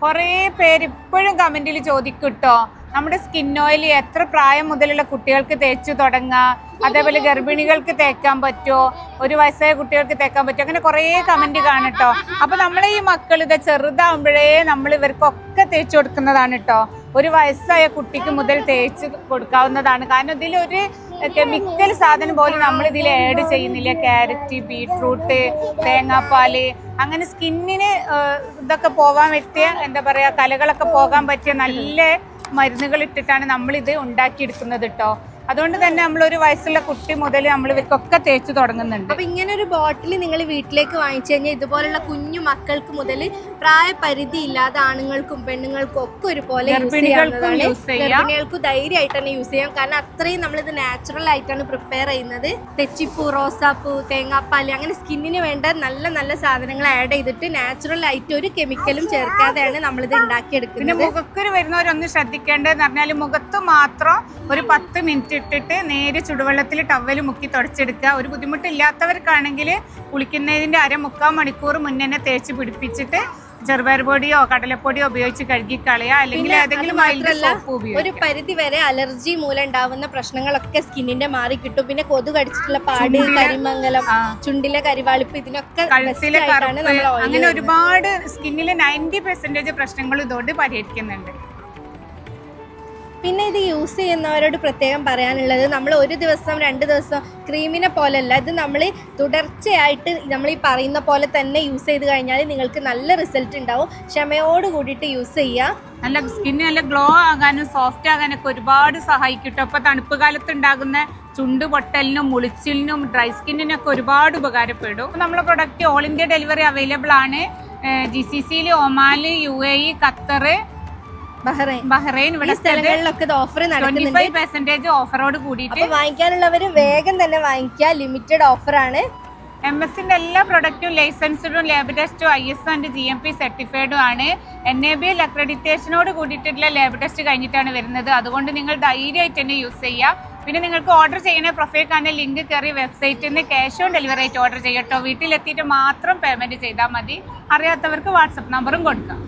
കുറേ പേര് ഇപ്പോഴും കമന്റിൽ ചോദിക്കുട്ടോ, നമ്മുടെ സ്കിൻ ഓയിൽ എത്ര പ്രായം മുതലുള്ള കുട്ടികൾക്ക് തേച്ചു തുടങ്ങാം, അതേപോലെ ഗർഭിണികൾക്ക് തേക്കാൻ പറ്റുമോ, 1 വയസ്സായ കുട്ടികൾക്ക് തേക്കാൻ പറ്റുമോ, അങ്ങനെ കുറേ കമന്റ് കാണട്ടോ. അപ്പൊ നമ്മളെ ഈ മക്കൾ ഇത് ചെറുതാവുമ്പോഴേ നമ്മൾ ഇവർക്കൊക്കെ തേച്ചു കൊടുക്കുന്നതാണ് കേട്ടോ. 1 വയസ്സായ കുട്ടിക്ക് മുതൽ തേച്ച് കൊടുക്കാവുന്നതാണ്. കാരണം ഇതിലൊരു കെമിക്കൽ സാധനം പോലും നമ്മൾ ഇതിൽ ആഡ് ചെയ്യുന്നില്ല. ക്യാരറ്റ്, ബീട്രൂട്ട്, തേങ്ങാപ്പാല്, അങ്ങനെ സ്കിന്നിന് ഇതൊക്കെ പോകാൻ പറ്റിയ എന്താ പറയാ കലകളൊക്കെ പോകാൻ പറ്റിയ നല്ല മരുന്നുകൾ ഇട്ടിട്ടാണ് നമ്മളിത് ഉണ്ടാക്കിയെടുക്കുന്നത് കേട്ടോ. അതുകൊണ്ട് തന്നെ നമ്മൾ 1 വയസ്സുള്ള കുട്ടി മുതൽ നമ്മൾ ഇവർക്കൊക്കെ തേച്ച് തുടങ്ങുന്നുണ്ട്. അപ്പൊ ഇങ്ങനെ ഒരു ബോട്ടിൽ നിങ്ങൾ വീട്ടിലേക്ക് വാങ്ങിച്ചു കഴിഞ്ഞാൽ ഇതുപോലുള്ള കുഞ്ഞു മക്കൾക്ക് മുതൽ പ്രായപരിധി ഇല്ലാതെ ആണുങ്ങൾക്കും പെണ്ണുങ്ങൾക്കും ഒക്കെ ഒരുപോലെ ഗർഭിണികൾക്കും ധൈര്യമായിട്ട് തന്നെ യൂസ് ചെയ്യാം. കാരണം അത്രയും നമ്മളിത് നാച്ചുറൽ ആയിട്ടാണ് പ്രിപ്പയർ ചെയ്യുന്നത്. തെച്ചിപ്പൂ, റോസാപ്പൂ, തേങ്ങാപ്പാല്, അങ്ങനെ സ്കിന്നിന് വേണ്ട നല്ല നല്ല സാധനങ്ങൾ ആഡ് ചെയ്തിട്ട് നാച്ചുറൽ ആയിട്ട് ഒരു കെമിക്കലും ചേർക്കാതെയാണ് നമ്മളിത് ഉണ്ടാക്കിയെടുക്കുന്നത്. പിന്നെ മുഖക്കുരു വരുന്നവരൊന്ന് ശ്രദ്ധിക്കേണ്ടതെന്ന് പറഞ്ഞാൽ മുഖത്ത് മാത്രം ഒരു 10 മിനിറ്റ് ഇട്ടിട്ട് നേരെ ചുടുവെള്ളത്തിൽ ടവൽ മുക്കി തുടച്ചെടുക്കുക. ഒരു ബുദ്ധിമുട്ടില്ലാത്തവർക്കാണെങ്കിൽ കുളിക്കുന്നതിൻ്റെ 1/4 മണിക്കൂർ മുന്നേ തേച്ച് പിടിപ്പിച്ചിട്ട് ചെറുപയർ പൊടിയോ കടലപ്പൊടിയോ ഉപയോഗിച്ച് കഴുകി കളയുക. അല്ലെങ്കിൽ ഏതെങ്കിലും ഒരു പരിധി വരെ അലർജി മൂലം ഉണ്ടാവുന്ന പ്രശ്നങ്ങളൊക്കെ സ്കിന്നിന്റെ മാറി കിട്ടും. പിന്നെ കൊതു കടിച്ചിട്ടുള്ള പാട്, കരിമംഗലം, ചുണ്ടിലെ കരിവാളിപ്പ്, ഇതിനൊക്കെ കഴുത്തിലെ കറുപ്പ്, അങ്ങനെ ഒരുപാട് സ്കിന്നിലെ 90% പ്രശ്നങ്ങൾ ഇതോട് പരിഹരിക്കുന്നുണ്ട്. പിന്നെ ഇത് യൂസ് ചെയ്യുന്നവരോട് പ്രത്യേകം പറയാനുള്ളത്, നമ്മൾ 1 ദിവസം 2 ദിവസം ക്രീമിനെ പോലെയല്ല, ഇത് നമ്മൾ തുടർച്ചയായിട്ട് നമ്മൾ ഈ പറയുന്ന പോലെ തന്നെ യൂസ് ചെയ്ത് കഴിഞ്ഞാൽ നിങ്ങൾക്ക് നല്ല റിസൾട്ട് ഉണ്ടാവും. ക്ഷമയോട് കൂടിയിട്ട് യൂസ് ചെയ്യുക. നല്ല സ്കിന്ന് നല്ല ഗ്ലോ ആകാനും സോഫ്റ്റ് ആകാനൊക്കെ ഒരുപാട് സഹായിക്കും. അപ്പോൾ തണുപ്പ് കാലത്ത് ഉണ്ടാകുന്ന ചുണ്ട് പൊട്ടലിനും മുളിച്ചിലിനും ഡ്രൈ സ്കിന്നിനൊക്കെ ഒരുപാട് ഉപകാരപ്പെടും. നമ്മളെ product all India delivery available ആണ്. GCC, Oman, UAE, Qatar, Bahrain ഇവിടെ സ്ഥലങ്ങളിലൊക്കെ ഓഫർ 25% ഓഫറോട് കൂടിയിട്ട്. വാങ്ങിക്കാനുള്ളവര് വേഗം തന്നെ വാങ്ങിക്കുക. ലിമിറ്റഡ് ഓഫറാണ്. MS-ന്റെ എല്ലാ പ്രൊഡക്റ്റും ലൈസൻസ്ഡും ലാബ് ടെസ്റ്റും ISO ആൻഡ് GMP സർട്ടിഫൈഡും ആണ്. NABL അക്രഡിറ്റേഷനോട് കൂടിയിട്ടുള്ള ലാബ് ടെസ്റ്റ് കഴിഞ്ഞിട്ടാണ് വരുന്നത്. അതുകൊണ്ട് നിങ്ങൾ ധൈര്യമായിട്ട് തന്നെ യൂസ് ചെയ്യുക. പിന്നെ നിങ്ങൾക്ക് ഓർഡർ ചെയ്യുന്ന പ്രൊഫൈൽ കാണുന്ന ലിങ്ക് കയറി വെബ്സൈറ്റിൽ നിന്ന് ക്യാഷ് ഓൺ ഡെലിവറി ആയിട്ട് ഓർഡർ ചെയ്യട്ടോ. വീട്ടിലെത്തിയിട്ട് മാത്രം പേയ്മെന്റ് ചെയ്താൽ മതി. അറിയാത്തവർക്ക് വാട്സപ്പ് നമ്പറും കൊടുക്കാം.